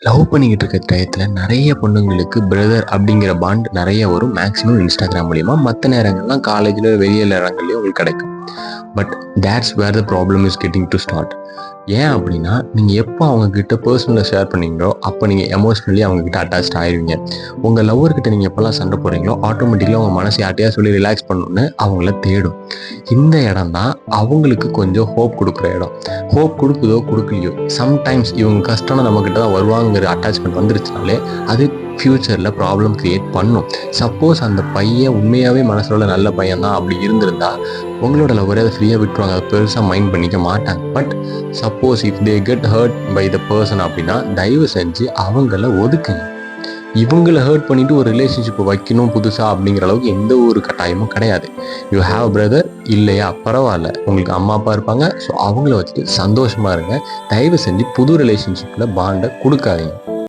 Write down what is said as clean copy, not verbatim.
Love பண்ணிக்கிட்டு இருக்க டயத்தில் நிறைய பொண்ணுங்களுக்கு பிரதர் அப்படிங்கிற பாண்ட் நிறைய வரும். மேக்ஸிமம் இன்ஸ்டாகிராம் மூலிமா, மற்ற நேரங்கள்லாம் காலேஜில் வெளியே இடங்கள்லையும் உங்களுக்கு கிடைக்கும். But that's where the problem is getting to start. ஏன் அப்படின்னா, நீங்கள் எப்போ அவங்கக்கிட்ட பர்சனலாக ஷேர் பண்ணீங்களோ அப்போ நீங்கள் எமோஷ்னலி அவங்கக்கிட்ட அட்டாச் ஆயிடுவீங்க. உங்கள் லவ்வர்கிட்ட நீங்கள் எப்போல்லாம் சண்டை போடுறீங்களோ ஆட்டோமேட்டிக்கலாக உங்கள் மனசை யார்ட்டையா சொல்லி ரிலாக்ஸ் பண்ணணுன்னு அவங்கள தேடும். இந்த இடம் தான் அவங்களுக்கு கொஞ்சம் ஹோப் கொடுக்குற இடம். ஹோப் கொடுக்குதோ கொடுக்கலையோ, சம்டைம்ஸ் இவங்க கஷ்டம்னு நம்மக்கிட்ட தான் வருவாங்கிற அட்டாச்மெண்ட் வந்துருச்சுனாலே அது ஃப்யூச்சரில் ப்ராப்ளம் க்ரியேட் பண்ணும். சப்போஸ் அந்த பையன் உண்மையாகவே மனசோட நல்ல பையன் தான் அப்படி இருந்திருந்தா உங்களோட லவ்வரே அதை ஃப்ரீயாக விட்டுருவாங்க, அதை பெருசாக மைண்ட் பண்ணிக்க மாட்டாங்க. But suppose if they get hurt by the person அப்படின்னா தயவு செஞ்சு அவங்கள ஒதுக்குங்க. இவங்களை ஹர்ட் பண்ணிட்டு ஒரு ரிலேஷன்ஷிப்பை வைக்கணும் புதுசாக அப்படிங்கிற அளவுக்கு எந்த ஒரு கட்டாயமும் கிடையாது. யூ ஹாவ் பிரதர் இல்லையா, பரவாயில்ல, உங்களுக்கு அம்மா அப்பா இருப்பாங்க. ஸோ அவங்கள வச்சுட்டு சந்தோஷமாக இருங்க. தயவு செஞ்சு புது ரிலேஷன்ஷிப்பில் பாண்டை கொடுக்காதீங்க.